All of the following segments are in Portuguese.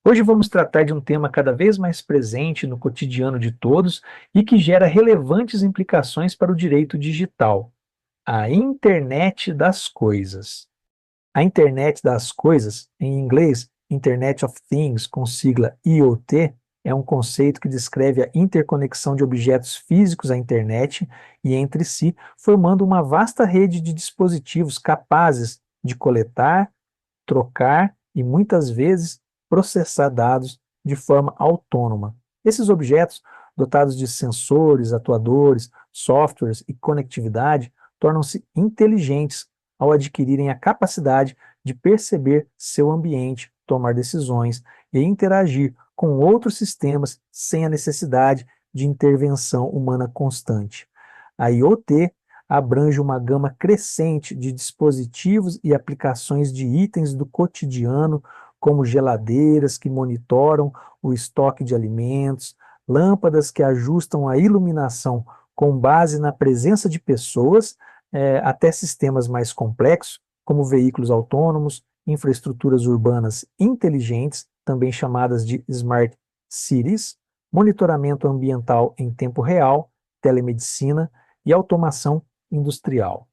Hoje vamos tratar de um tema cada vez mais presente no cotidiano de todos e que gera relevantes implicações para o direito digital: a Internet das Coisas. A Internet das Coisas, em inglês Internet of Things, com sigla IoT, é um conceito que descreve a interconexão de objetos físicos à internet e entre si, formando uma vasta rede de dispositivos capazes de coletar, trocar e muitas vezes processar dados de forma autônoma. Esses objetos, dotados de sensores, atuadores, softwares e conectividade, tornam-se inteligentes ao adquirirem a capacidade de perceber seu ambiente, tomar decisões e interagir com outros sistemas sem a necessidade de intervenção humana constante. A IoT abrange uma gama crescente de dispositivos e aplicações de itens do cotidiano, como geladeiras que monitoram o estoque de alimentos, lâmpadas que ajustam a iluminação com base na presença de pessoas, até sistemas mais complexos, como veículos autônomos, infraestruturas urbanas inteligentes, também chamadas de smart cities, monitoramento ambiental em tempo real, telemedicina e automação industrial.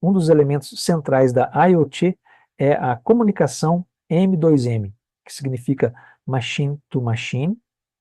Um dos elementos centrais da IoT é a comunicação M2M, que significa machine to machine,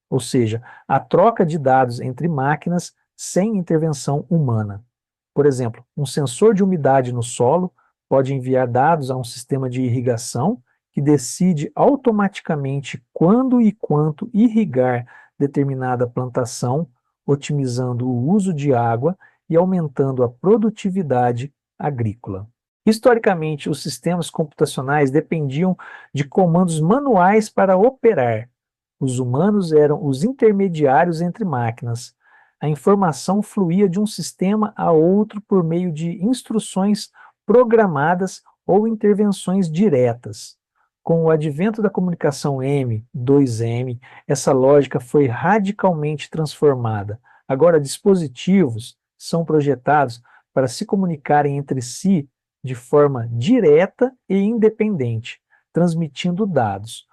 ou seja, a troca de dados entre máquinas sem intervenção humana. Por exemplo, um sensor de umidade no solo pode enviar dados a um sistema de irrigação que decide automaticamente quando e quanto irrigar determinada plantação, otimizando o uso de água e aumentando a produtividade agrícola. Historicamente, os sistemas computacionais dependiam de comandos manuais para operar. Os humanos eram os intermediários entre máquinas. A informação fluía de um sistema a outro por meio de instruções programadas ou intervenções diretas. Com o advento da comunicação M2M, essa lógica foi radicalmente transformada. Agora, dispositivos são projetados para se comunicarem entre si de forma direta e independente, transmitindo dados,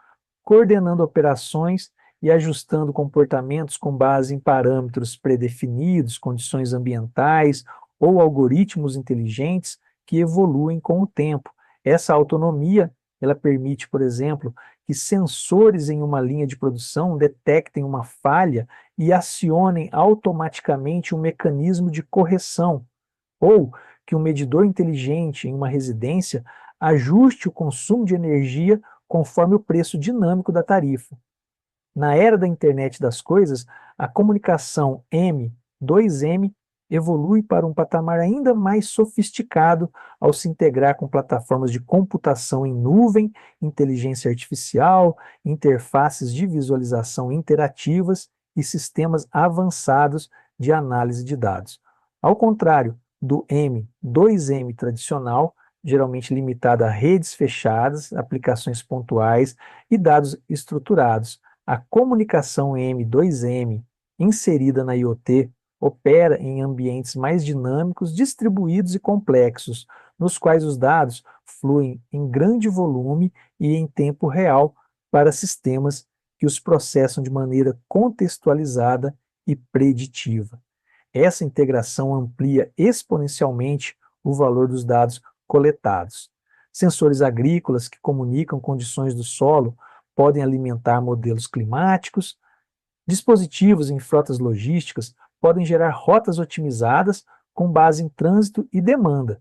coordenando operações e ajustando comportamentos com base em parâmetros predefinidos, condições ambientais ou algoritmos inteligentes que evoluem com o tempo. Essa autonomia, ela permite, por exemplo, que sensores em uma linha de produção detectem uma falha e acionem automaticamente um mecanismo de correção, ou que um medidor inteligente em uma residência ajuste o consumo de energia conforme o preço dinâmico da tarifa. Na era da internet das coisas, a comunicação M2M evolui para um patamar ainda mais sofisticado ao se integrar com plataformas de computação em nuvem, inteligência artificial, interfaces de visualização interativas e sistemas avançados de análise de dados. Ao contrário do M2M tradicional, geralmente limitado a redes fechadas, aplicações pontuais e dados estruturados, a comunicação M2M inserida na IoT opera em ambientes mais dinâmicos, distribuídos e complexos, nos quais os dados fluem em grande volume e em tempo real para sistemas que os processam de maneira contextualizada e preditiva. Essa integração amplia exponencialmente o valor dos dados coletados. Sensores agrícolas que comunicam condições do solo podem alimentar modelos climáticos. Dispositivos em frotas logísticas podem gerar rotas otimizadas com base em trânsito e demanda.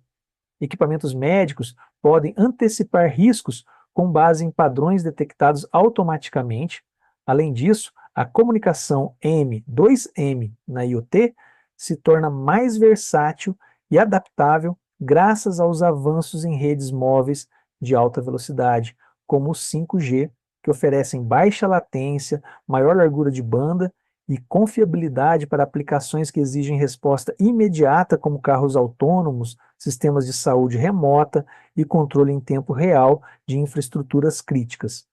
Equipamentos médicos podem antecipar riscos com base em padrões detectados automaticamente. Além disso, a comunicação M2M na IoT se torna mais versátil e adaptável graças aos avanços em redes móveis de alta velocidade, como o 5G, que oferecem baixa latência, maior largura de banda e confiabilidade para aplicações que exigem resposta imediata, como carros autônomos, sistemas de saúde remota e controle em tempo real de infraestruturas críticas.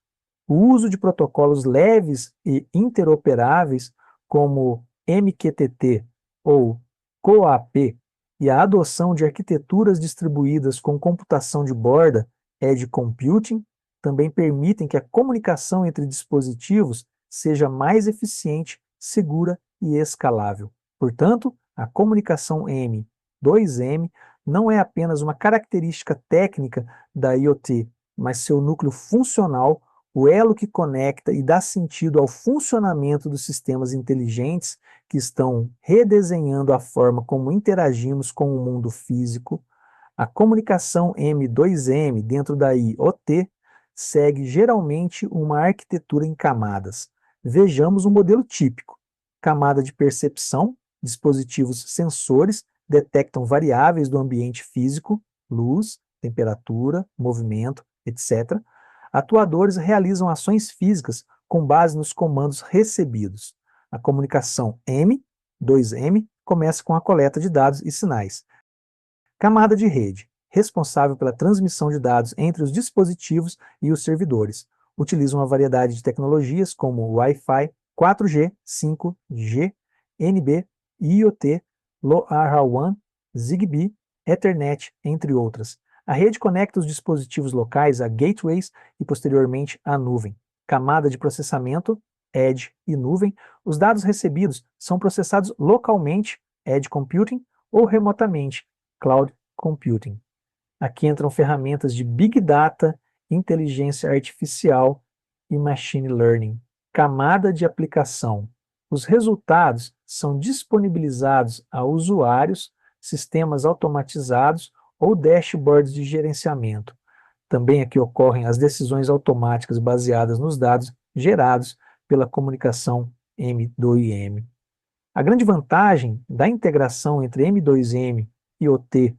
O uso de protocolos leves e interoperáveis, como MQTT ou CoAP, e a adoção de arquiteturas distribuídas com computação de borda, edge computing, também permitem que a comunicação entre dispositivos seja mais eficiente, segura e escalável. Portanto, a comunicação M2M não é apenas uma característica técnica da IoT, mas seu núcleo funcional, o elo que conecta e dá sentido ao funcionamento dos sistemas inteligentes que estão redesenhando a forma como interagimos com o mundo físico. A comunicação M2M dentro da IoT segue geralmente uma arquitetura em camadas. Vejamos um modelo típico. Camada de percepção, dispositivos sensores detectam variáveis do ambiente físico, luz, temperatura, movimento, etc. Atuadores realizam ações físicas com base nos comandos recebidos. A comunicação M2M começa com a coleta de dados e sinais. Camada de rede, responsável pela transmissão de dados entre os dispositivos e os servidores. Utiliza uma variedade de tecnologias como Wi-Fi, 4G, 5G, NB, IoT, LoRaWAN, Zigbee, Ethernet, entre outras. A rede conecta os dispositivos locais a gateways e posteriormente à nuvem. Camada de processamento, Edge e nuvem. Os dados recebidos são processados localmente, Edge Computing, ou remotamente, Cloud Computing. Aqui entram ferramentas de Big Data, inteligência artificial e Machine Learning. Camada de aplicação. Os resultados são disponibilizados a usuários, sistemas automatizados ou dashboards de gerenciamento. Também aqui ocorrem as decisões automáticas baseadas nos dados gerados pela comunicação M2M. A grande vantagem da integração entre M2M, IoT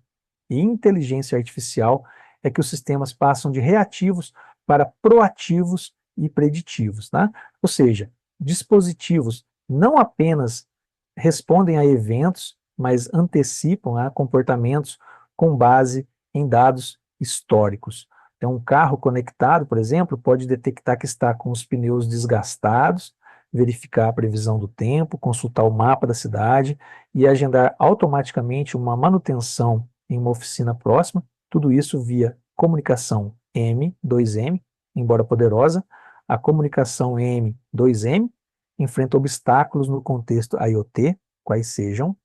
e inteligência artificial é que os sistemas passam de reativos para proativos e preditivos, tá? Ou seja, dispositivos não apenas respondem a eventos, mas antecipam comportamentos com base em dados históricos. Então, um carro conectado, por exemplo, pode detectar que está com os pneus desgastados, verificar a previsão do tempo, consultar o mapa da cidade e agendar automaticamente uma manutenção em uma oficina próxima, tudo isso via comunicação M2M, embora poderosa. A comunicação M2M enfrenta obstáculos no contexto IoT, quais sejam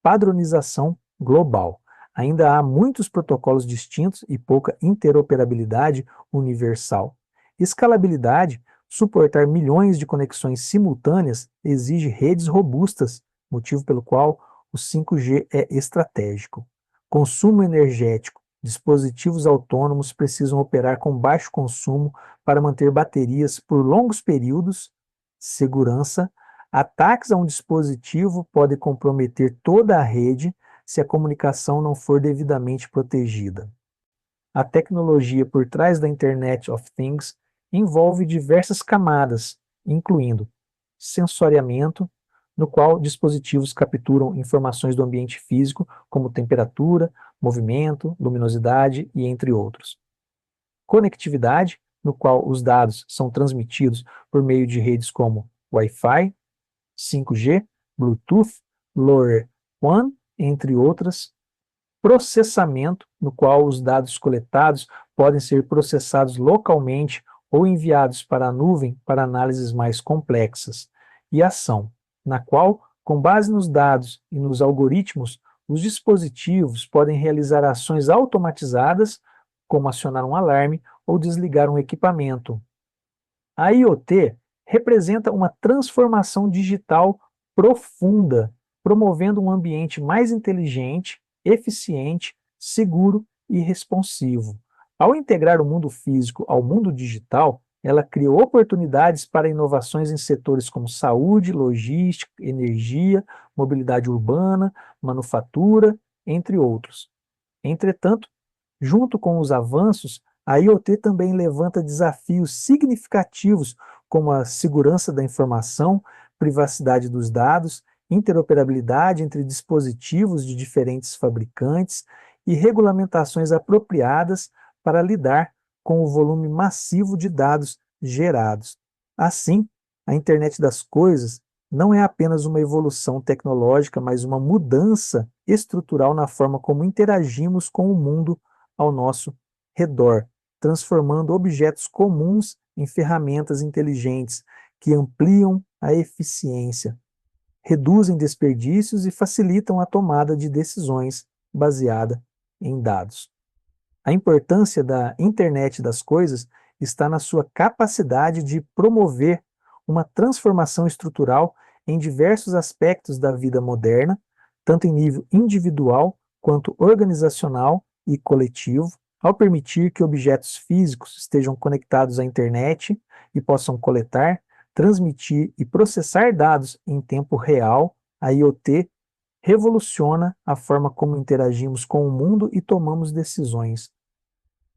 padronização global. Ainda há muitos protocolos distintos e pouca interoperabilidade universal. Escalabilidade, suportar milhões de conexões simultâneas exige redes robustas, motivo pelo qual o 5G é estratégico. Consumo energético, dispositivos autônomos precisam operar com baixo consumo para manter baterias por longos períodos. Segurança, ataques a um dispositivo podem comprometer toda a rede se a comunicação não for devidamente protegida. A tecnologia por trás da Internet of Things envolve diversas camadas, incluindo sensoriamento, no qual dispositivos capturam informações do ambiente físico, como temperatura, movimento, luminosidade e entre outros. Conectividade, no qual os dados são transmitidos por meio de redes como Wi-Fi, 5G, Bluetooth, LoRaWAN, entre outras. Processamento, no qual os dados coletados podem ser processados localmente ou enviados para a nuvem para análises mais complexas. E ação, na qual, com base nos dados e nos algoritmos, os dispositivos podem realizar ações automatizadas, como acionar um alarme ou desligar um equipamento. A IoT representa uma transformação digital profunda, promovendo um ambiente mais inteligente, eficiente, seguro e responsivo. Ao integrar o mundo físico ao mundo digital, ela cria oportunidades para inovações em setores como saúde, logística, energia, mobilidade urbana, manufatura, entre outros. Entretanto, junto com os avanços, a IoT também levanta desafios significativos como a segurança da informação, privacidade dos dados, interoperabilidade entre dispositivos de diferentes fabricantes e regulamentações apropriadas para lidar com o volume massivo de dados gerados. Assim, a Internet das Coisas não é apenas uma evolução tecnológica, mas uma mudança estrutural na forma como interagimos com o mundo ao nosso redor, transformando objetos comuns em ferramentas inteligentes que ampliam a eficiência, reduzem desperdícios e facilitam a tomada de decisões baseada em dados. A importância da internet das coisas está na sua capacidade de promover uma transformação estrutural em diversos aspectos da vida moderna, tanto em nível individual quanto organizacional e coletivo, ao permitir que objetos físicos estejam conectados à internet e possam coletar, transmitir e processar dados em tempo real. A IoT revoluciona a forma como interagimos com o mundo e tomamos decisões.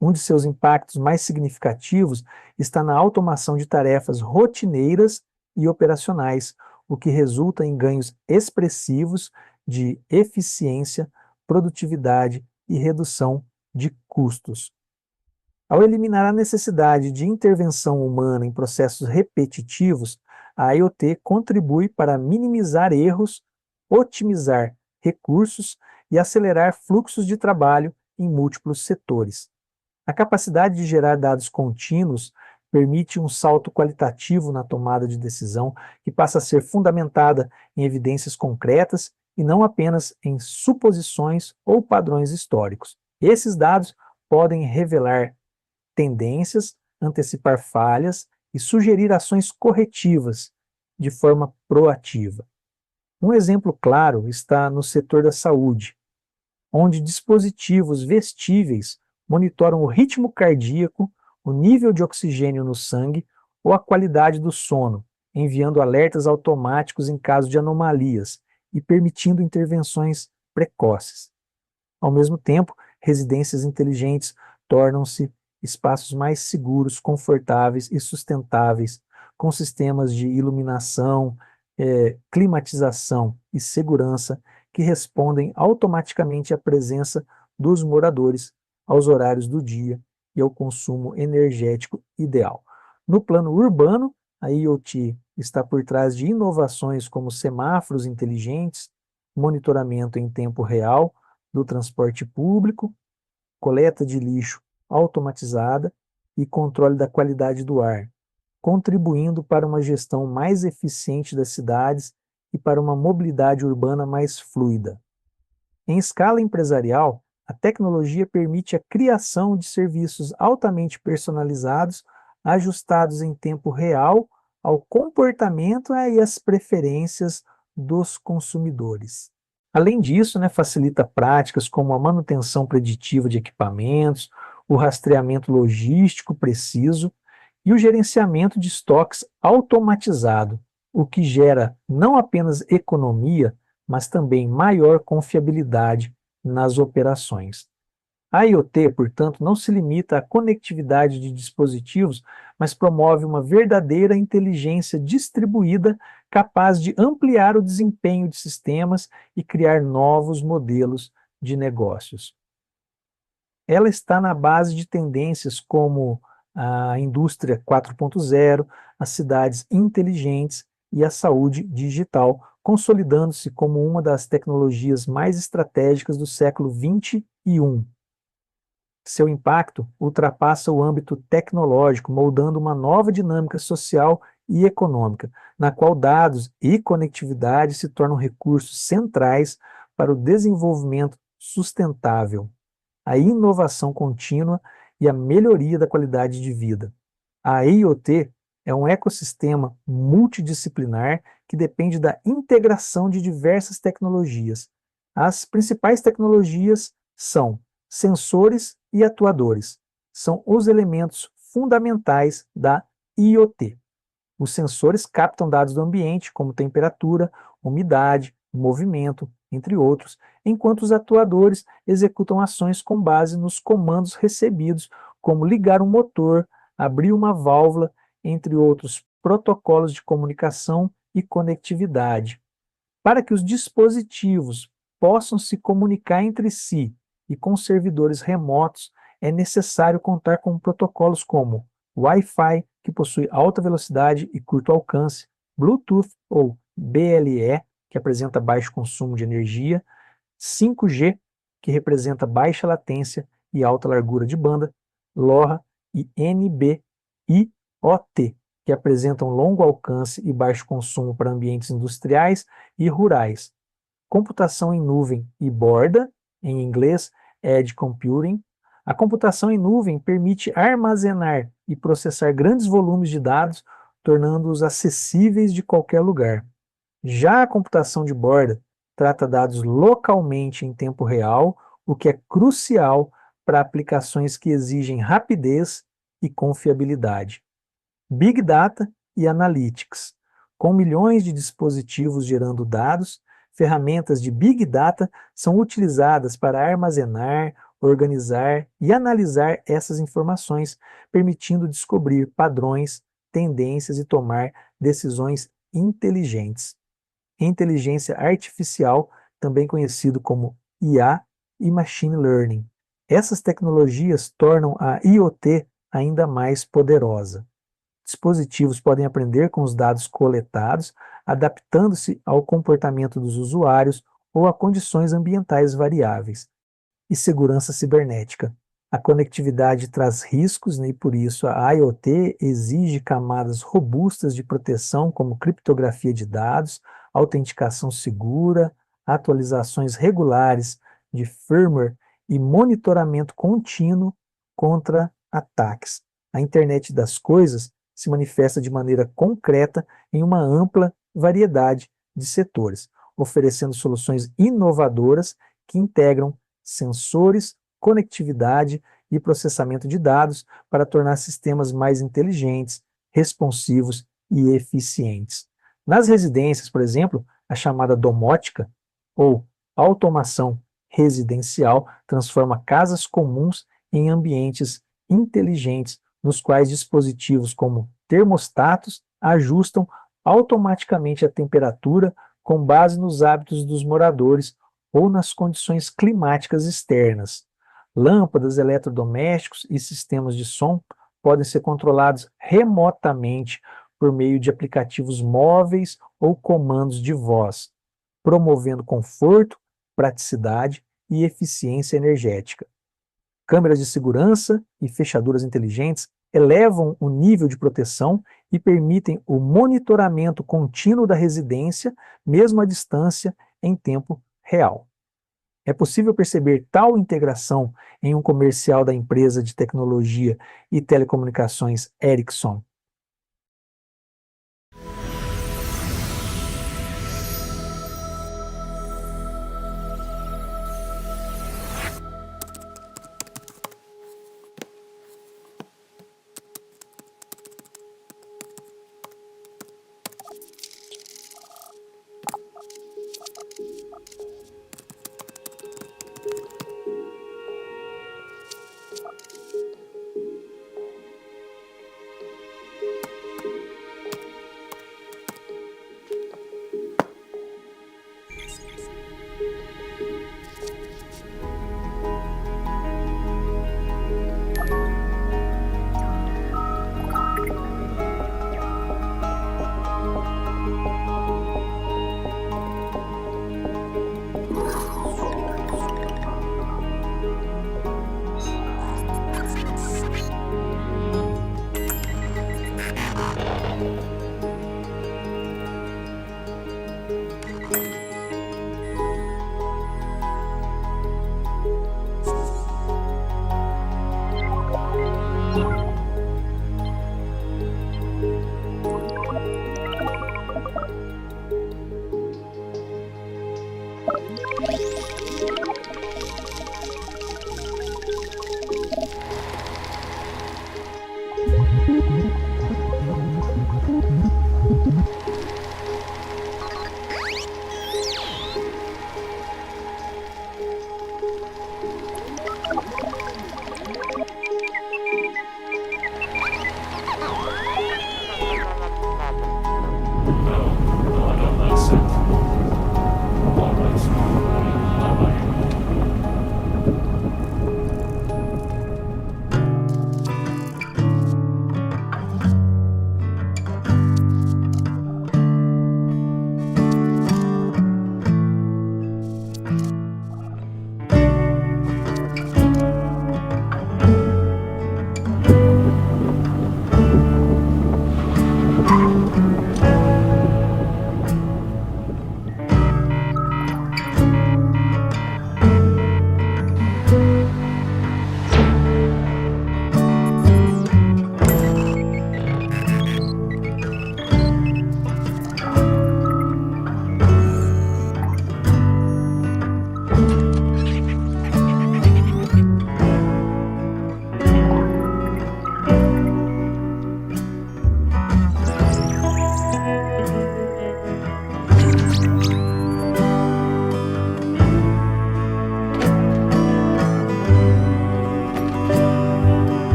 Um de seus impactos mais significativos está na automação de tarefas rotineiras e operacionais, o que resulta em ganhos expressivos de eficiência, produtividade e redução de custos. Ao eliminar a necessidade de intervenção humana em processos repetitivos, a IoT contribui para minimizar erros, otimizar recursos e acelerar fluxos de trabalho em múltiplos setores. A capacidade de gerar dados contínuos permite um salto qualitativo na tomada de decisão que passa a ser fundamentada em evidências concretas e não apenas em suposições ou padrões históricos. Esses dados podem revelar tendências, antecipar falhas e sugerir ações corretivas de forma proativa. Um exemplo claro está no setor da saúde, onde dispositivos vestíveis monitoram o ritmo cardíaco, o nível de oxigênio no sangue ou a qualidade do sono, enviando alertas automáticos em caso de anomalias e permitindo intervenções precoces. Ao mesmo tempo, residências inteligentes tornam-se espaços mais seguros, confortáveis e sustentáveis, com sistemas de iluminação, climatização e segurança que respondem automaticamente à presença dos moradores, aos horários do dia e ao consumo energético ideal. No plano urbano, a IoT está por trás de inovações como semáforos inteligentes, monitoramento em tempo real do transporte público, coleta de lixo automatizada e controle da qualidade do ar, contribuindo para uma gestão mais eficiente das cidades e para uma mobilidade urbana mais fluida. Em escala empresarial, a tecnologia permite a criação de serviços altamente personalizados, ajustados em tempo real ao comportamento e às preferências dos consumidores. Além disso, facilita práticas como a manutenção preditiva de equipamentos, o rastreamento logístico preciso e o gerenciamento de estoques automatizado, o que gera não apenas economia, mas também maior confiabilidade nas operações. A IoT, portanto, não se limita à conectividade de dispositivos, mas promove uma verdadeira inteligência distribuída capaz de ampliar o desempenho de sistemas e criar novos modelos de negócios. Ela está na base de tendências como a indústria 4.0, as cidades inteligentes e a saúde digital, consolidando-se como uma das tecnologias mais estratégicas do século XXI. Seu impacto ultrapassa o âmbito tecnológico, moldando uma nova dinâmica social e econômica, na qual dados e conectividade se tornam recursos centrais para o desenvolvimento sustentável, a inovação contínua e a melhoria da qualidade de vida. A IoT é um ecossistema multidisciplinar que depende da integração de diversas tecnologias. As principais tecnologias são sensores e atuadores. São os elementos fundamentais da IoT. Os sensores captam dados do ambiente, como temperatura, umidade, movimento, entre outros, enquanto os atuadores executam ações com base nos comandos recebidos, como ligar um motor, abrir uma válvula, entre outros protocolos de comunicação e conectividade. Para que os dispositivos possam se comunicar entre si e com servidores remotos, é necessário contar com protocolos como Wi-Fi, que possui alta velocidade e curto alcance, Bluetooth ou BLE, que apresenta baixo consumo de energia, 5G, que representa baixa latência e alta largura de banda, LoRa, e NB-IoT, que apresentam longo alcance e baixo consumo para ambientes industriais e rurais. Computação em nuvem e borda, em inglês Edge Computing. A computação em nuvem permite armazenar e processar grandes volumes de dados, tornando-os acessíveis de qualquer lugar. Já a computação de borda trata dados localmente em tempo real, o que é crucial para aplicações que exigem rapidez e confiabilidade. Big Data e Analytics. Com milhões de dispositivos gerando dados, ferramentas de Big Data são utilizadas para armazenar, organizar e analisar essas informações, permitindo descobrir padrões, tendências e tomar decisões inteligentes. Inteligência artificial, também conhecido como IA e Machine Learning. Essas tecnologias tornam a IoT ainda mais poderosa. Dispositivos podem aprender com os dados coletados, adaptando-se ao comportamento dos usuários ou a condições ambientais variáveis. E segurança cibernética. A conectividade traz riscos, né, e por isso a IoT exige camadas robustas de proteção, como criptografia de dados, autenticação segura, atualizações regulares de firmware e monitoramento contínuo contra ataques. A internet das coisas se manifesta de maneira concreta em uma ampla variedade de setores, oferecendo soluções inovadoras que integram sensores, conectividade e processamento de dados para tornar sistemas mais inteligentes, responsivos e eficientes. Nas residências, por exemplo, a chamada domótica ou automação residencial transforma casas comuns em ambientes inteligentes, nos quais dispositivos como termostatos ajustam automaticamente a temperatura com base nos hábitos dos moradores ou nas condições climáticas externas. Lâmpadas, eletrodomésticos e sistemas de som podem ser controlados remotamente por meio de aplicativos móveis ou comandos de voz, promovendo conforto, praticidade e eficiência energética. Câmeras de segurança e fechaduras inteligentes elevam o nível de proteção e permitem o monitoramento contínuo da residência, mesmo à distância, em tempo real. É possível perceber tal integração em um comercial da empresa de tecnologia e telecomunicações Ericsson.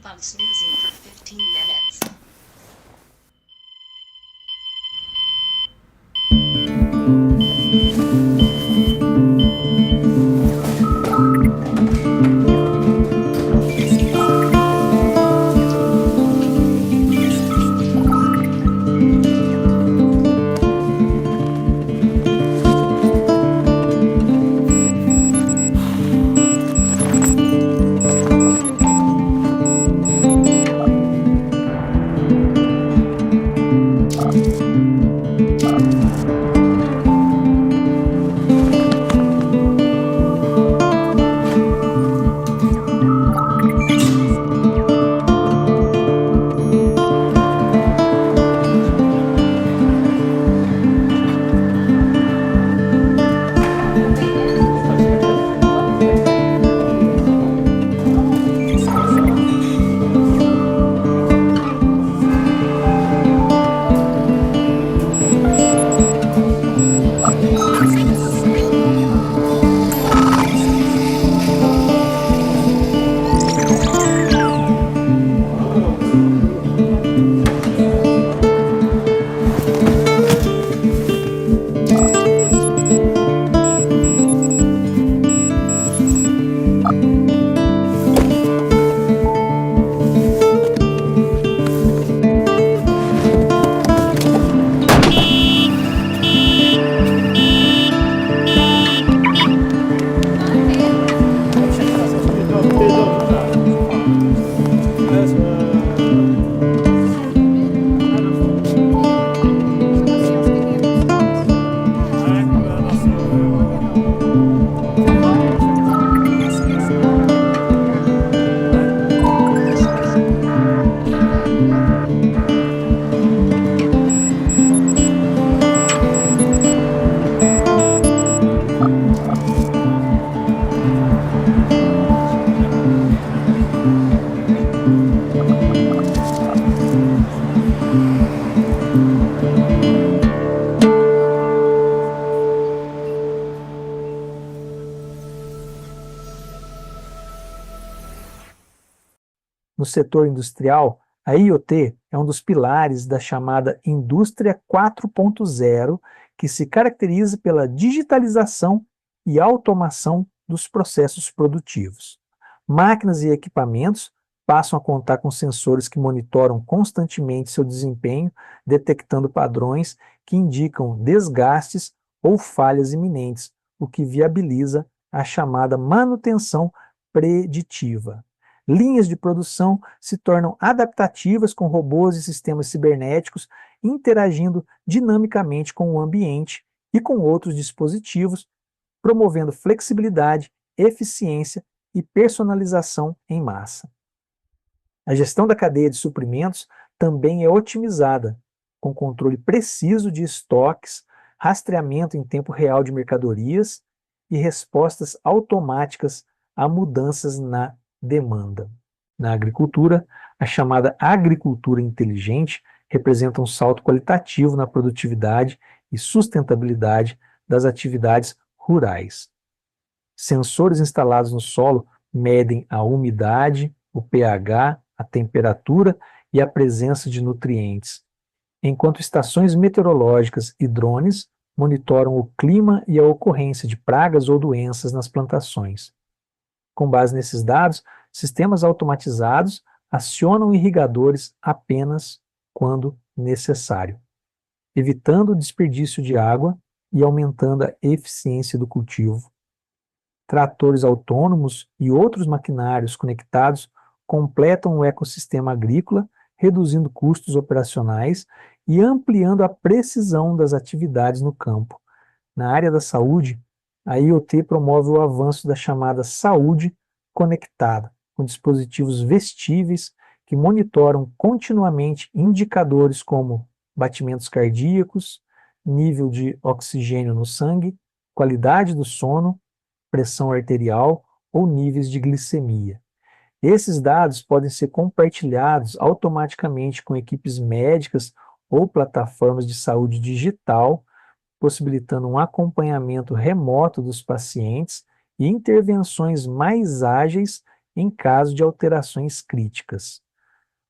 keep on snoozing for 15 minutes. No setor industrial, a IoT é um dos pilares da chamada Indústria 4.0, que se caracteriza pela digitalização e automação dos processos produtivos. Máquinas e equipamentos passam a contar com sensores que monitoram constantemente seu desempenho, detectando padrões que indicam desgastes ou falhas iminentes, o que viabiliza a chamada manutenção preditiva. Linhas de produção se tornam adaptativas com robôs e sistemas cibernéticos interagindo dinamicamente com o ambiente e com outros dispositivos, promovendo flexibilidade, eficiência e personalização em massa. A gestão da cadeia de suprimentos também é otimizada, com controle preciso de estoques, rastreamento em tempo real de mercadorias e respostas automáticas a mudanças na demanda. Na agricultura, a chamada agricultura inteligente representa um salto qualitativo na produtividade e sustentabilidade das atividades rurais. Sensores instalados no solo medem a umidade, o pH, a temperatura e a presença de nutrientes, enquanto estações meteorológicas e drones monitoram o clima e a ocorrência de pragas ou doenças nas plantações. Com base nesses dados, sistemas automatizados acionam irrigadores apenas quando necessário, evitando o desperdício de água e aumentando a eficiência do cultivo. Tratores autônomos e outros maquinários conectados completam o ecossistema agrícola, reduzindo custos operacionais e ampliando a precisão das atividades no campo. Na área da saúde, a IoT promove o avanço da chamada saúde conectada, com dispositivos vestíveis que monitoram continuamente indicadores como batimentos cardíacos, nível de oxigênio no sangue, qualidade do sono, pressão arterial ou níveis de glicemia. Esses dados podem ser compartilhados automaticamente com equipes médicas ou plataformas de saúde digital, possibilitando um acompanhamento remoto dos pacientes e intervenções mais ágeis em caso de alterações críticas.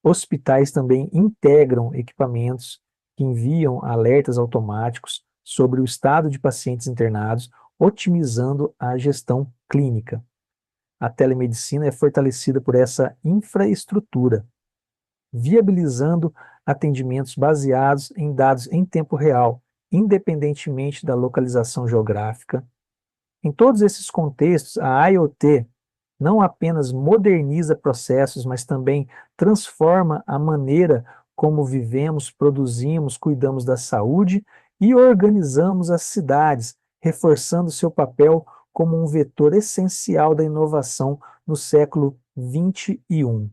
Hospitais também integram equipamentos que enviam alertas automáticos sobre o estado de pacientes internados, otimizando a gestão clínica. A telemedicina é fortalecida por essa infraestrutura, viabilizando atendimentos baseados em dados em tempo real, independentemente da localização geográfica. Em todos esses contextos, a IoT não apenas moderniza processos, mas também transforma a maneira como vivemos, produzimos, cuidamos da saúde e organizamos as cidades, reforçando seu papel como um vetor essencial da inovação no século XXI.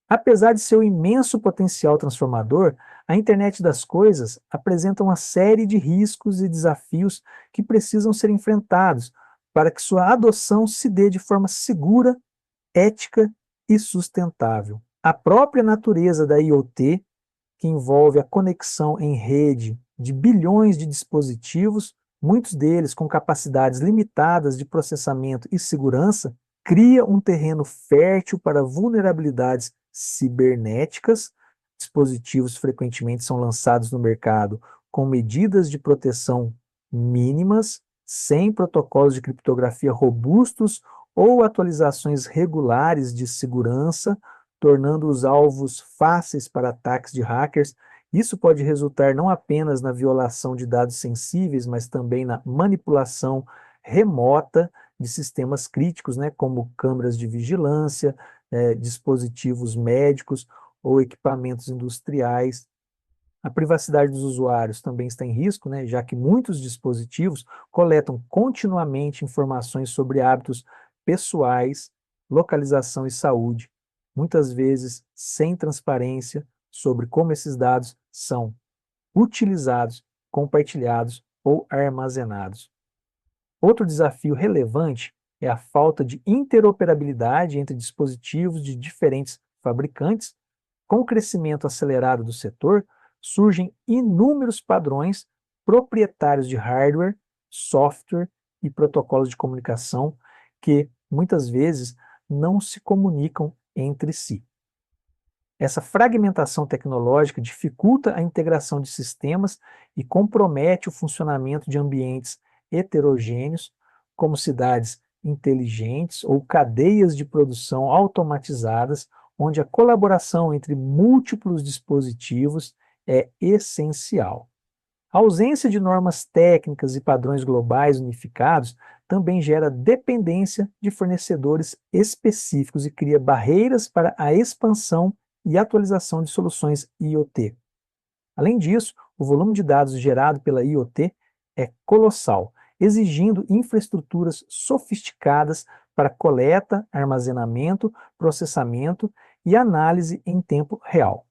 Apesar de seu imenso potencial transformador, a internet das coisas apresenta uma série de riscos e desafios que precisam ser enfrentados para que sua adoção se dê de forma segura, ética e sustentável. A própria natureza da IoT, que envolve a conexão em rede de bilhões de dispositivos, muitos deles com capacidades limitadas de processamento e segurança, cria um terreno fértil para vulnerabilidades cibernéticas. Dispositivos frequentemente são lançados no mercado com medidas de proteção mínimas, sem protocolos de criptografia robustos ou atualizações regulares de segurança, tornando-os alvos fáceis para ataques de hackers. Isso pode resultar não apenas na violação de dados sensíveis, mas também na manipulação remota de sistemas críticos, né, como câmeras de vigilância, dispositivos médicos ou equipamentos industriais. A privacidade dos usuários também está em risco, né, já que muitos dispositivos coletam continuamente informações sobre hábitos pessoais, localização e saúde, muitas vezes sem transparência sobre como esses dados são utilizados, compartilhados ou armazenados. Outro desafio relevante é a falta de interoperabilidade entre dispositivos de diferentes fabricantes. Com o crescimento acelerado do setor, surgem inúmeros padrões proprietários de hardware, software e protocolos de comunicação que, muitas vezes, não se comunicam entre si. Essa fragmentação tecnológica dificulta a integração de sistemas e compromete o funcionamento de ambientes heterogêneos, como cidades inteligentes ou cadeias de produção automatizadas, onde a colaboração entre múltiplos dispositivos é essencial. A ausência de normas técnicas e padrões globais unificados também gera dependência de fornecedores específicos e cria barreiras para a expansão e atualização de soluções IoT. Além disso, o volume de dados gerado pela IoT é colossal, exigindo infraestruturas sofisticadas para coleta, armazenamento, processamento e análise em tempo real.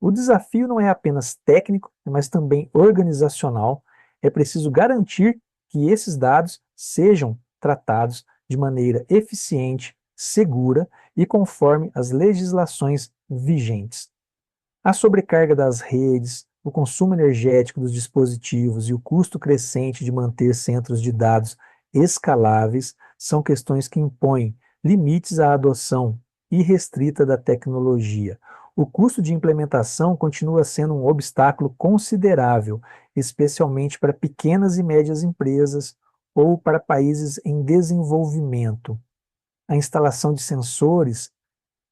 O desafio não é apenas técnico, mas também organizacional. É preciso garantir que esses dados sejam tratados de maneira eficiente, segura e conforme as legislações vigentes. A sobrecarga das redes, o consumo energético dos dispositivos e o custo crescente de manter centros de dados escaláveis são questões que impõem limites à adoção irrestrita da tecnologia. O custo de implementação continua sendo um obstáculo considerável, especialmente para pequenas e médias empresas ou para países em desenvolvimento. A instalação de sensores,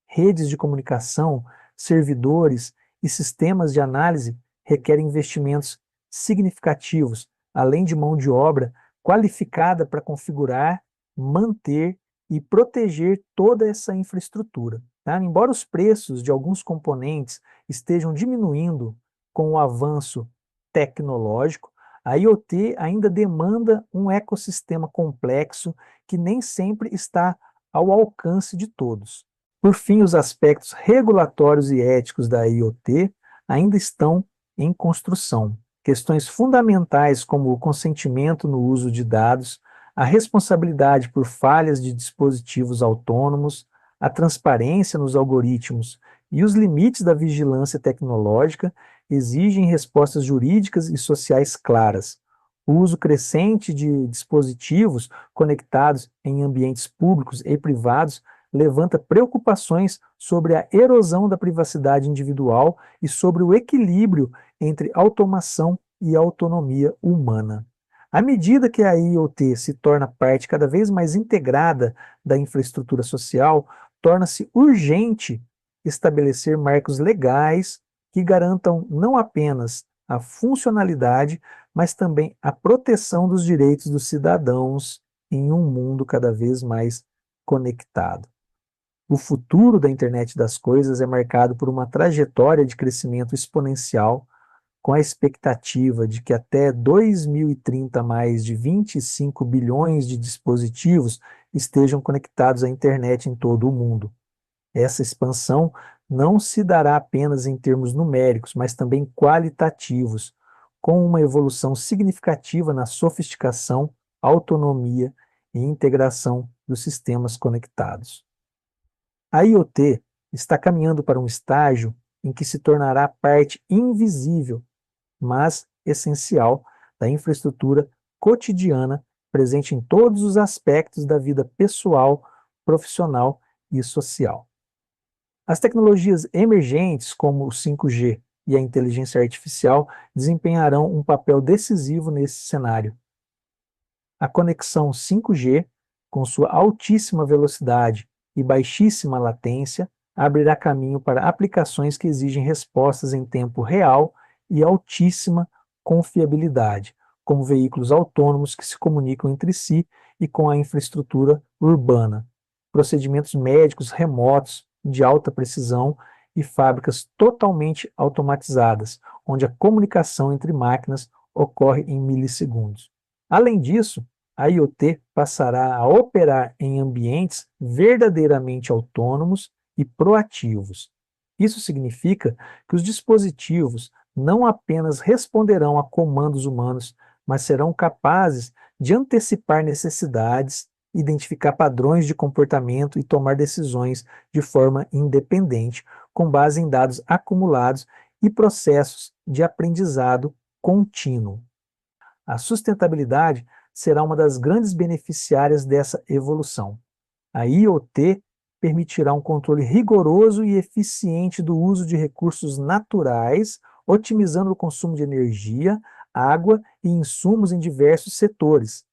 redes de comunicação, servidores e sistemas de análise requerem investimentos significativos, além de mão de obra qualificada para configurar, manter e proteger toda essa infraestrutura. Tá? Embora os preços de alguns componentes estejam diminuindo com o avanço tecnológico, a IoT ainda demanda um ecossistema complexo que nem sempre está ao alcance de todos. Por fim, os aspectos regulatórios e éticos da IoT ainda estão em construção. Questões fundamentais como o consentimento no uso de dados, a responsabilidade por falhas de dispositivos autônomos, a transparência nos algoritmos e os limites da vigilância tecnológica exigem respostas jurídicas e sociais claras. O uso crescente de dispositivos conectados em ambientes públicos e privados levanta preocupações sobre a erosão da privacidade individual e sobre o equilíbrio entre automação e autonomia humana. À medida que a IoT se torna parte cada vez mais integrada da infraestrutura social, torna-se urgente estabelecer marcos legais que garantam não apenas a funcionalidade, mas também a proteção dos direitos dos cidadãos em um mundo cada vez mais conectado. O futuro da internet das coisas é marcado por uma trajetória de crescimento exponencial, com a expectativa de que até 2030 mais de 25 bilhões de dispositivos estejam conectados à internet em todo o mundo. Essa expansão não se dará apenas em termos numéricos, mas também qualitativos, com uma evolução significativa na sofisticação, autonomia e integração dos sistemas conectados. A IoT está caminhando para um estágio em que se tornará parte invisível, mas essencial, da infraestrutura cotidiana presente em todos os aspectos da vida pessoal, profissional e social. As tecnologias emergentes, como o 5G e a inteligência artificial, desempenharão um papel decisivo nesse cenário. A conexão 5G, com sua altíssima velocidade e baixíssima latência, abrirá caminho para aplicações que exigem respostas em tempo real e altíssima confiabilidade, como veículos autônomos que se comunicam entre si e com a infraestrutura urbana, procedimentos médicos remotos de alta precisão e fábricas totalmente automatizadas, onde a comunicação entre máquinas ocorre em milissegundos. Além disso, a IoT passará a operar em ambientes verdadeiramente autônomos e proativos. Isso significa que os dispositivos não apenas responderão a comandos humanos, mas serão capazes de antecipar necessidades, identificar padrões de comportamento e tomar decisões de forma independente, com base em dados acumulados e processos de aprendizado contínuo. A sustentabilidade será uma das grandes beneficiárias dessa evolução. A IoT permitirá um controle rigoroso e eficiente do uso de recursos naturais, otimizando o consumo de energia, água e insumos em diversos setores.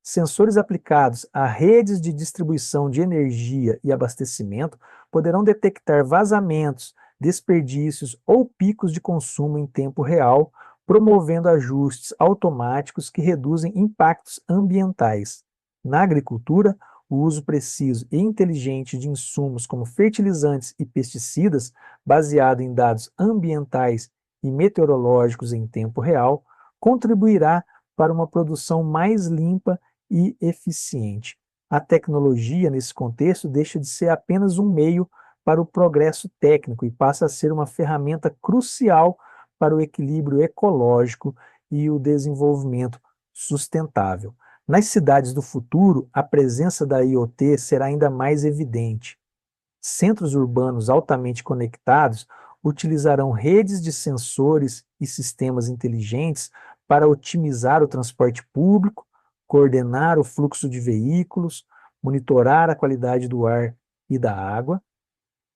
Sensores aplicados a redes de distribuição de energia e abastecimento poderão detectar vazamentos, desperdícios ou picos de consumo em tempo real, promovendo ajustes automáticos que reduzem impactos ambientais. Na agricultura, o uso preciso e inteligente de insumos como fertilizantes e pesticidas, baseado em dados ambientais e meteorológicos em tempo real, contribuirá para uma produção mais limpa e eficiente. A tecnologia, nesse contexto, deixa de ser apenas um meio para o progresso técnico e passa a ser uma ferramenta crucial para o equilíbrio ecológico e o desenvolvimento sustentável. Nas cidades do futuro, a presença da IoT será ainda mais evidente. Centros urbanos altamente conectados utilizarão redes de sensores e sistemas inteligentes para otimizar o transporte público, coordenar o fluxo de veículos, monitorar a qualidade do ar e da água,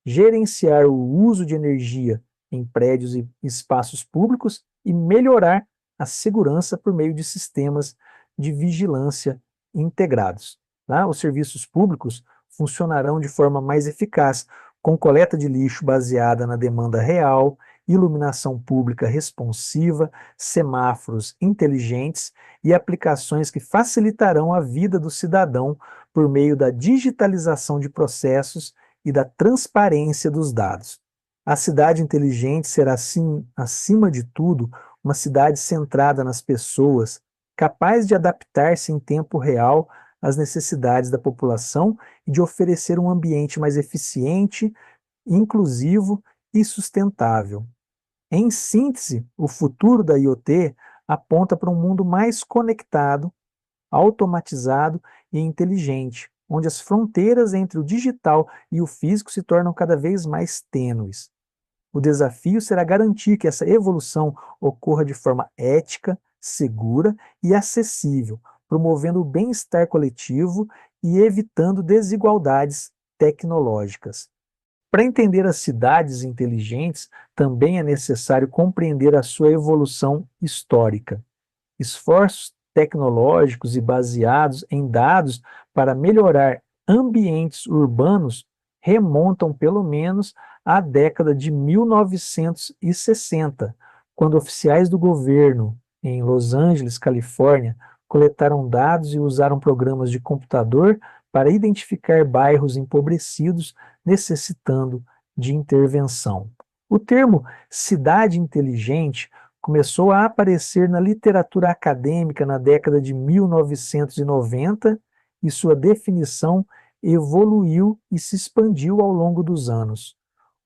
gerenciar o uso de energia em prédios e espaços públicos e melhorar a segurança por meio de sistemas de vigilância integrados. Tá? Os serviços públicos funcionarão de forma mais eficaz, com coleta de lixo baseada na demanda real, iluminação pública responsiva, semáforos inteligentes e aplicações que facilitarão a vida do cidadão por meio da digitalização de processos e da transparência dos dados. A cidade inteligente será, sim, acima de tudo, uma cidade centrada nas pessoas, capaz de adaptar-se em tempo real às necessidades da população e de oferecer um ambiente mais eficiente, inclusivo e sustentável. Em síntese, o futuro da IoT aponta para um mundo mais conectado, automatizado e inteligente, onde as fronteiras entre o digital e o físico se tornam cada vez mais tênues. O desafio será garantir que essa evolução ocorra de forma ética, segura e acessível, promovendo o bem-estar coletivo e evitando desigualdades tecnológicas. Para entender as cidades inteligentes, também é necessário compreender a sua evolução histórica. Esforços tecnológicos e baseados em dados para melhorar ambientes urbanos remontam pelo menos à década de 1960, quando oficiais do governo em Los Angeles, Califórnia, coletaram dados e usaram programas de computador para identificar bairros empobrecidos necessitando de intervenção. O termo cidade inteligente começou a aparecer na literatura acadêmica na década de 1990 e sua definição evoluiu e se expandiu ao longo dos anos.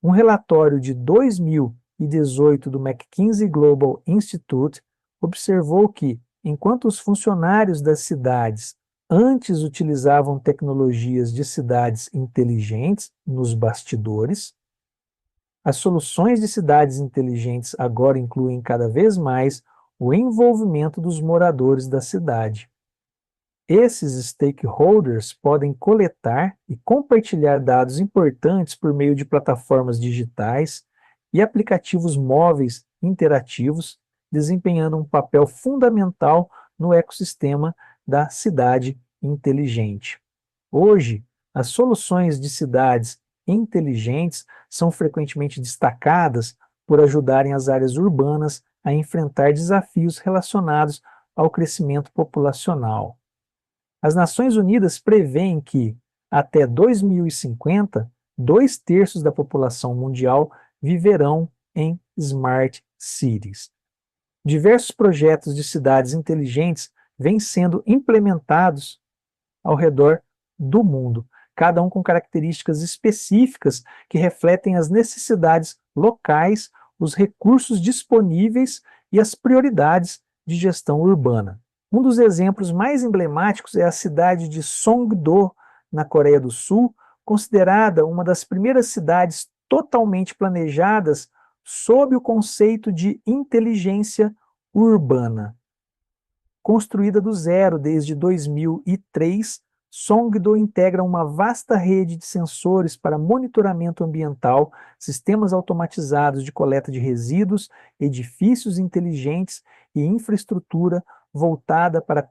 Um relatório de 2018 do McKinsey Global Institute observou que, enquanto os funcionários das cidades antes utilizavam tecnologias de cidades inteligentes nos bastidores, as soluções de cidades inteligentes agora incluem cada vez mais o envolvimento dos moradores da cidade. Esses stakeholders podem coletar e compartilhar dados importantes por meio de plataformas digitais e aplicativos móveis interativos, desempenhando um papel fundamental no ecossistema da cidade inteligente. Hoje, as soluções de cidades inteligentes são frequentemente destacadas por ajudarem as áreas urbanas a enfrentar desafios relacionados ao crescimento populacional. As Nações Unidas prevêem que, até 2050, 2/3 da população mundial viverão em smart cities. Diversos projetos de cidades inteligentes vêm sendo implementados ao redor do mundo, cada um com características específicas que refletem as necessidades locais, os recursos disponíveis e as prioridades de gestão urbana. Um dos exemplos mais emblemáticos é a cidade de Songdo, na Coreia do Sul, considerada uma das primeiras cidades totalmente planejadas sob o conceito de inteligência urbana. Construída do zero desde 2003, Songdo integra uma vasta rede de sensores para monitoramento ambiental, sistemas automatizados de coleta de resíduos, edifícios inteligentes e infraestrutura voltada para a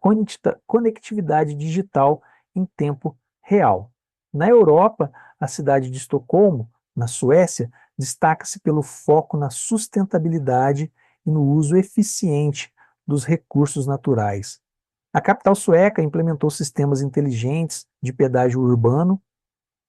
conectividade digital em tempo real. Na Europa, a cidade de Estocolmo, na Suécia, destaca-se pelo foco na sustentabilidade e no uso eficiente dos recursos naturais. A capital sueca implementou sistemas inteligentes de pedágio urbano,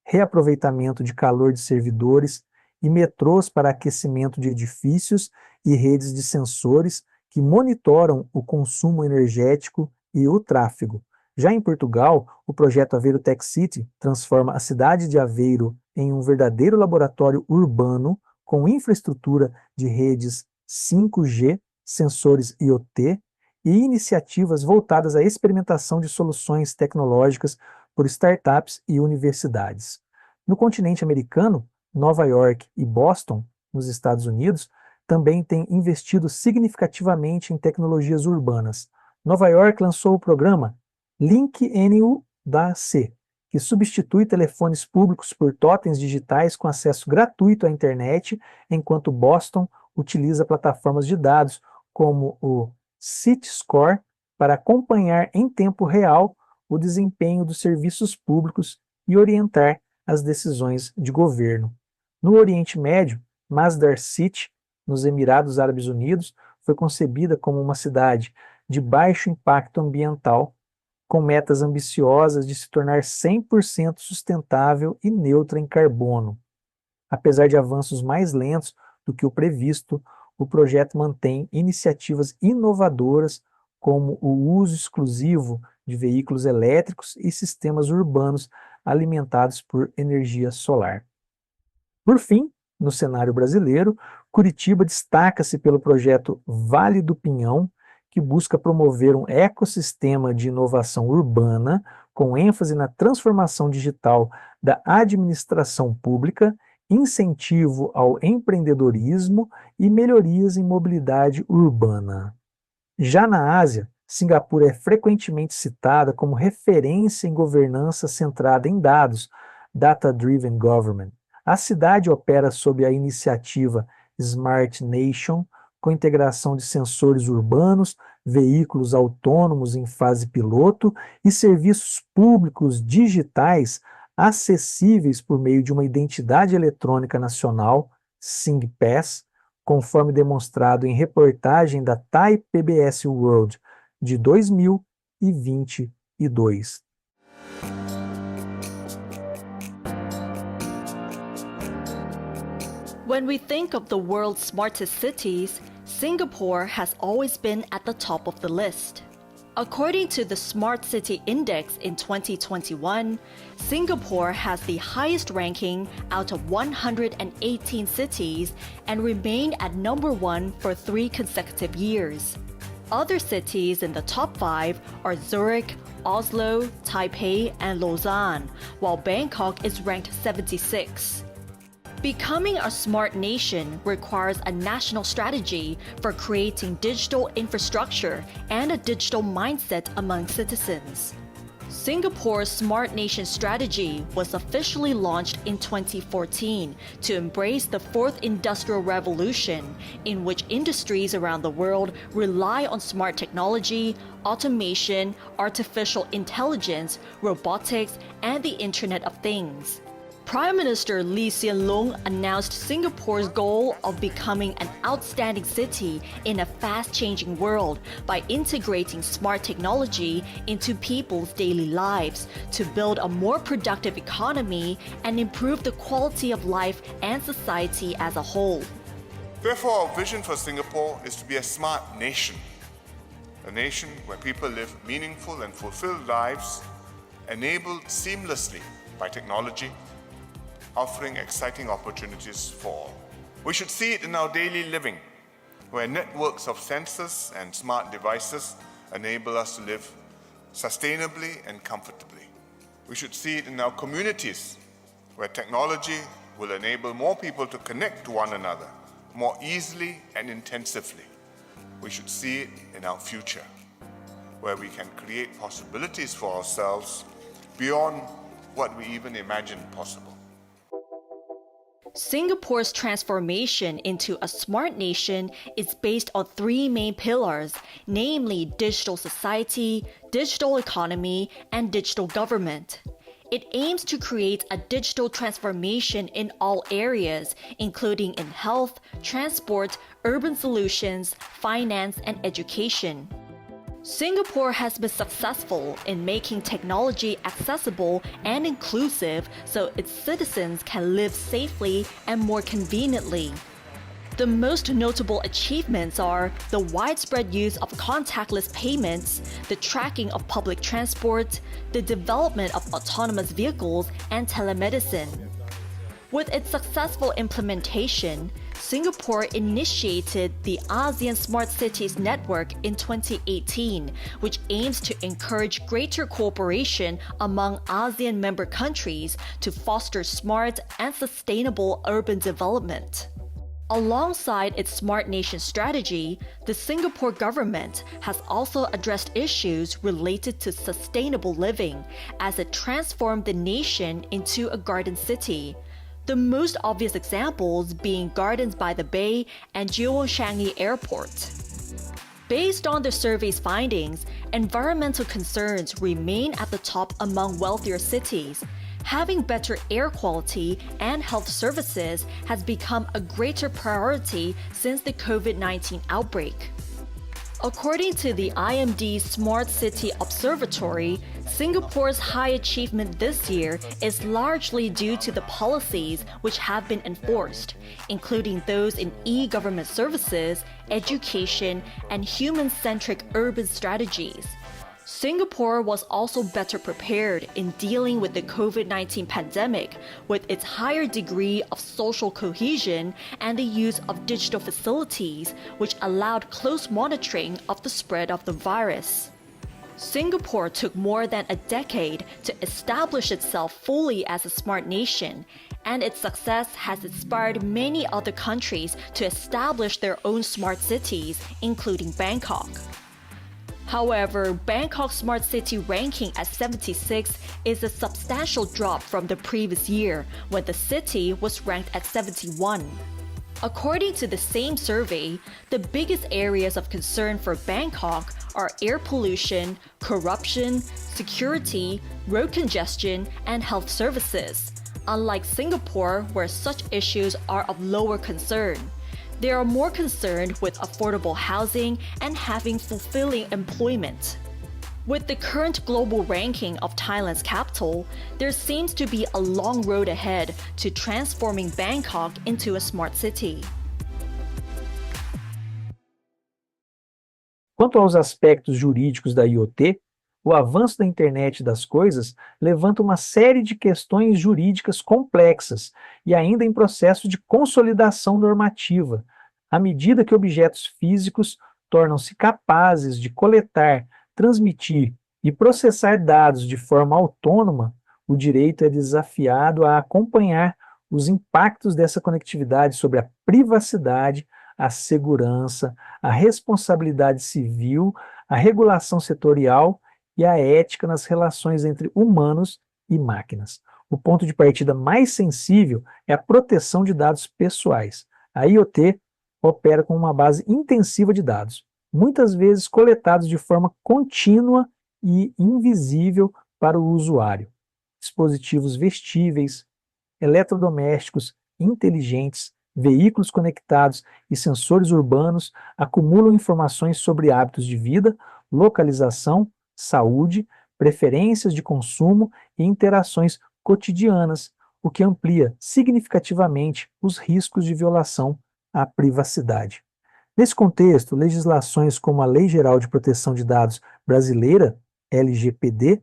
reaproveitamento de calor de servidores e metrôs para aquecimento de edifícios e redes de sensores que monitoram o consumo energético e o tráfego. Já em Portugal, o projeto Aveiro Tech City transforma a cidade de Aveiro em um verdadeiro laboratório urbano com infraestrutura de redes 5G, sensores IoT e iniciativas voltadas à experimentação de soluções tecnológicas por startups e universidades. No continente americano, Nova York e Boston, nos Estados Unidos, também têm investido significativamente em tecnologias urbanas. Nova York lançou o programa Link-NU-C, que substitui telefones públicos por totens digitais com acesso gratuito à internet, enquanto Boston utiliza plataformas de dados como o CityScore para acompanhar em tempo real o desempenho dos serviços públicos e orientar as decisões de governo. No Oriente Médio, Masdar City, nos Emirados Árabes Unidos, foi concebida como uma cidade de baixo impacto ambiental, com metas ambiciosas de se tornar 100% sustentável e neutra em carbono. Apesar de avanços mais lentos do que o previsto, o projeto mantém iniciativas inovadoras como o uso exclusivo de veículos elétricos e sistemas urbanos alimentados por energia solar. Por fim, no cenário brasileiro, Curitiba destaca-se pelo projeto Vale do Pinhão, que busca promover um ecossistema de inovação urbana com ênfase na transformação digital da administração pública, incentivo ao empreendedorismo e melhorias em mobilidade urbana. Já na Ásia, Singapura é frequentemente citada como referência em governança centrada em dados, Data-Driven Government. A cidade opera sob a iniciativa Smart Nation, com integração de sensores urbanos, veículos autônomos em fase piloto e serviços públicos digitais acessíveis por meio de uma identidade eletrônica nacional, SingPass, conforme demonstrado em reportagem da Thai PBS World de 2022. When we think of the world's smartest cities, Singapore has always been at the top of the list. According to the Smart City Index in 2021, Singapore has the highest ranking out of 118 cities and remained at number 1 for 3 consecutive years. Other cities in the top 5 are Zurich, Oslo, Taipei, and Lausanne, while Bangkok is ranked 76. Becoming a smart nation requires a national strategy for creating digital infrastructure and a digital mindset among citizens. Singapore's Smart Nation strategy was officially launched in 2014 to embrace the fourth industrial revolution, in which industries around the world rely on smart technology, automation, artificial intelligence, robotics, and the Internet of Things. Prime Minister Lee Hsien Loong announced Singapore's goal of becoming an outstanding city in a fast-changing world by integrating smart technology into people's daily lives to build a more productive economy and improve the quality of life and society as a whole. Therefore, our vision for Singapore is to be a smart nation, a nation where people live meaningful and fulfilled lives, enabled seamlessly by technology, offering exciting opportunities for all. We should see it in our daily living, where networks of sensors and smart devices enable us to live sustainably and comfortably. We should see it in our communities, where technology will enable more people to connect to one another more easily and intensively. We should see it in our future, where we can create possibilities for ourselves beyond what we even imagined possible. Singapore's transformation into a smart nation is based on 3 main pillars, namely digital society, digital economy, and digital government. It aims to create a digital transformation in all areas, including in health, transport, urban solutions, finance, and education. Singapore has been successful in making technology accessible and inclusive so its citizens can live safely and more conveniently. The most notable achievements are the widespread use of contactless payments, the tracking of public transport, the development of autonomous vehicles, and telemedicine. With its successful implementation, Singapore initiated the ASEAN Smart Cities Network in 2018, which aims to encourage greater cooperation among ASEAN member countries to foster smart and sustainable urban development. Alongside its Smart Nation strategy, the Singapore government has also addressed issues related to sustainable living as it transformed the nation into a garden city. The most obvious examples being Gardens by the Bay and Jewel Changi Airport. Based on the survey's findings, environmental concerns remain at the top among wealthier cities. Having better air quality and health services has become a greater priority since the COVID-19 outbreak. According to the IMD Smart City Observatory, Singapore's high achievement this year is largely due to the policies which have been enforced, including those in e-government services, education, and human-centric urban strategies. Singapore was also better prepared in dealing with the COVID-19 pandemic with its higher degree of social cohesion and the use of digital facilities, which allowed close monitoring of the spread of the virus. Singapore took more than a decade to establish itself fully as a smart nation, and its success has inspired many other countries to establish their own smart cities, including Bangkok. However, Bangkok's smart city ranking at 76 is a substantial drop from the previous year, when the city was ranked at 71. According to the same survey, the biggest areas of concern for Bangkok are air pollution, corruption, security, road congestion, and health services. Unlike Singapore, where such issues are of lower concern, they are more concerned with affordable housing and having fulfilling employment. With the current global ranking of Thailand's capital, there seems to be a long road ahead to transforming Bangkok into a smart city. Quanto aos aspectos jurídicos da IoT, o avanço da internet das coisas levanta uma série de questões jurídicas complexas e ainda em processo de consolidação normativa, à medida que objetos físicos tornam-se capazes de coletar, transmitir e processar dados de forma autônoma. O direito é desafiado a acompanhar os impactos dessa conectividade sobre a privacidade, a segurança, a responsabilidade civil, a regulação setorial e a ética nas relações entre humanos e máquinas. O ponto de partida mais sensível é a proteção de dados pessoais. A IoT opera com uma base intensiva de dados, muitas vezes coletados de forma contínua e invisível para o usuário. Dispositivos vestíveis, eletrodomésticos inteligentes, veículos conectados e sensores urbanos acumulam informações sobre hábitos de vida, localização, saúde, preferências de consumo e interações cotidianas, o que amplia significativamente os riscos de violação à privacidade. Nesse contexto, legislações como a Lei Geral de Proteção de Dados brasileira, LGPD,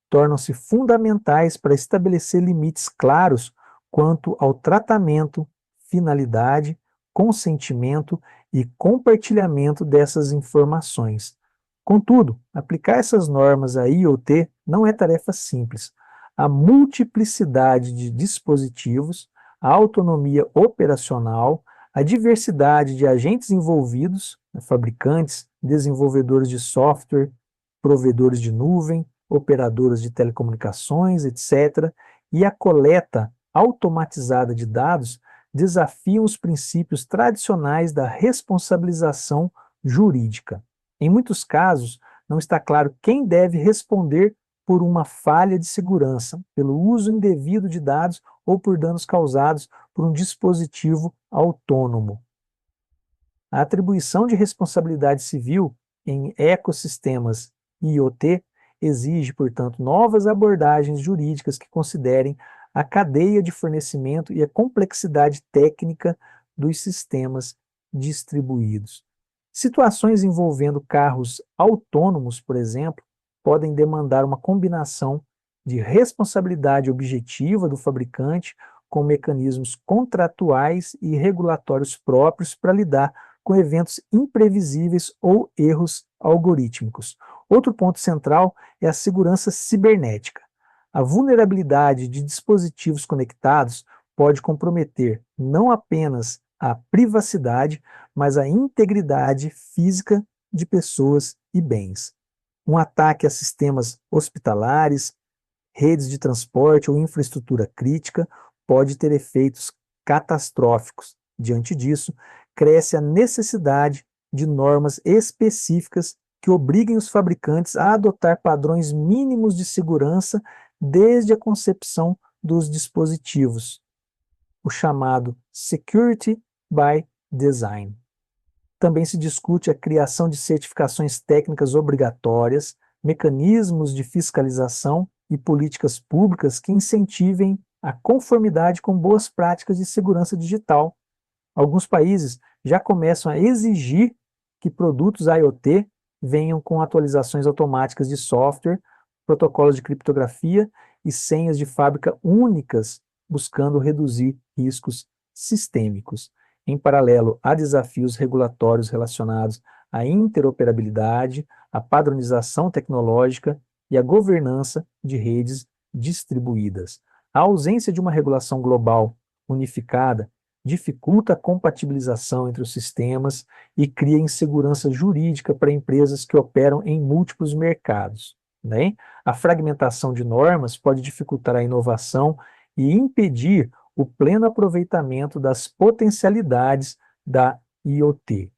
tornam-se fundamentais para estabelecer limites claros quanto ao tratamento, finalidade, consentimento e compartilhamento dessas informações. Contudo, aplicar essas normas à IoT não é tarefa simples. A multiplicidade de dispositivos, a autonomia operacional, a diversidade de agentes envolvidos, fabricantes, desenvolvedores de software, provedores de nuvem, operadoras de telecomunicações, etc., e a coleta automatizada de dados desafiam os princípios tradicionais da responsabilização jurídica. Em muitos casos, não está claro quem deve responder por uma falha de segurança, pelo uso indevido de dados ou por danos causados por um dispositivo autônomo. A atribuição de responsabilidade civil em ecossistemas IoT exige, portanto, novas abordagens jurídicas que considerem a cadeia de fornecimento e a complexidade técnica dos sistemas distribuídos. Situações envolvendo carros autônomos, por exemplo, podem demandar uma combinação de responsabilidade objetiva do fabricante com mecanismos contratuais e regulatórios próprios para lidar com eventos imprevisíveis ou erros algorítmicos. Outro ponto central é a segurança cibernética. A vulnerabilidade de dispositivos conectados pode comprometer não apenas a privacidade, mas a integridade física de pessoas e bens. Um ataque a sistemas hospitalares, redes de transporte ou infraestrutura crítica pode ter efeitos catastróficos. Diante disso, cresce a necessidade de normas específicas que obriguem os fabricantes a adotar padrões mínimos de segurança desde a concepção dos dispositivos, o chamado Security by Design. Também se discute a criação de certificações técnicas obrigatórias, mecanismos de fiscalização e políticas públicas que incentivem a conformidade com boas práticas de segurança digital. Alguns países já começam a exigir que produtos IoT venham com atualizações automáticas de software, protocolos de criptografia e senhas de fábrica únicas, buscando reduzir riscos sistêmicos. Em paralelo, há desafios regulatórios relacionados à interoperabilidade, à padronização tecnológica e à governança de redes distribuídas. A ausência de uma regulação global unificada dificulta a compatibilização entre os sistemas e cria insegurança jurídica para empresas que operam em múltiplos mercados, né? A fragmentação de normas pode dificultar a inovação e impedir o pleno aproveitamento das potencialidades da IoT.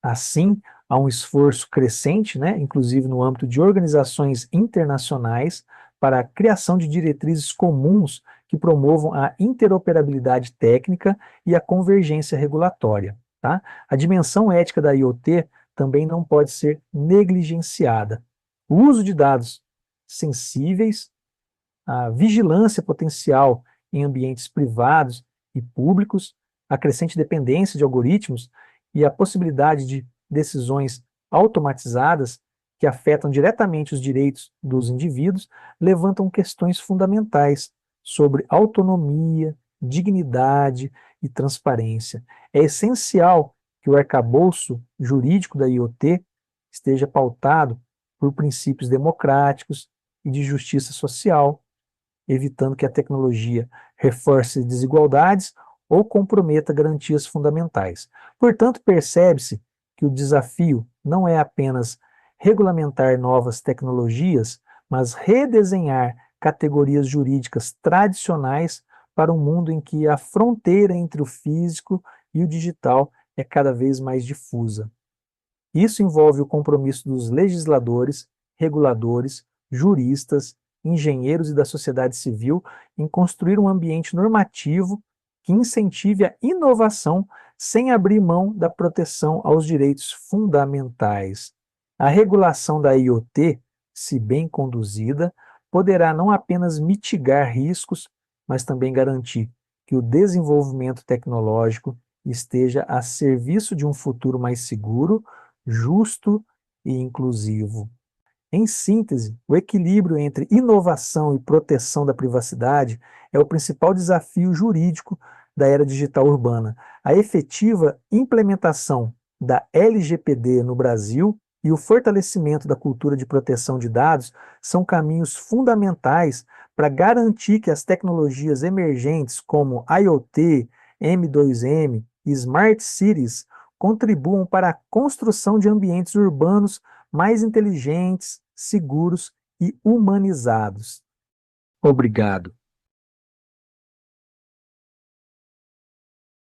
Assim, há um esforço crescente, né, inclusive no âmbito de organizações internacionais, para a criação de diretrizes comuns que promovam a interoperabilidade técnica e a convergência regulatória. Tá? A dimensão ética da IoT também não pode ser negligenciada. O uso de dados sensíveis, a vigilância potencial em ambientes privados e públicos, a crescente dependência de algoritmos e a possibilidade de decisões automatizadas que afetam diretamente os direitos dos indivíduos levantam questões fundamentais sobre autonomia, dignidade e transparência. É essencial que o arcabouço jurídico da IoT esteja pautado por princípios democráticos e de justiça social, evitando que a tecnologia reforce desigualdades ou comprometa garantias fundamentais. Portanto, percebe-se que o desafio não é apenas regulamentar novas tecnologias, mas redesenhar categorias jurídicas tradicionais para um mundo em que a fronteira entre o físico e o digital é cada vez mais difusa. Isso envolve o compromisso dos legisladores, reguladores, juristas, engenheiros e da sociedade civil em construir um ambiente normativo que incentive a inovação sem abrir mão da proteção aos direitos fundamentais. A regulação da IoT, se bem conduzida, poderá não apenas mitigar riscos, mas também garantir que o desenvolvimento tecnológico esteja a serviço de um futuro mais seguro, justo e inclusivo. Em síntese, o equilíbrio entre inovação e proteção da privacidade é o principal desafio jurídico da era digital urbana. A efetiva implementação da LGPD no Brasil e o fortalecimento da cultura de proteção de dados são caminhos fundamentais para garantir que as tecnologias emergentes como IoT, M2M e Smart Cities contribuam para a construção de ambientes urbanos mais inteligentes, seguros e humanizados. Obrigado.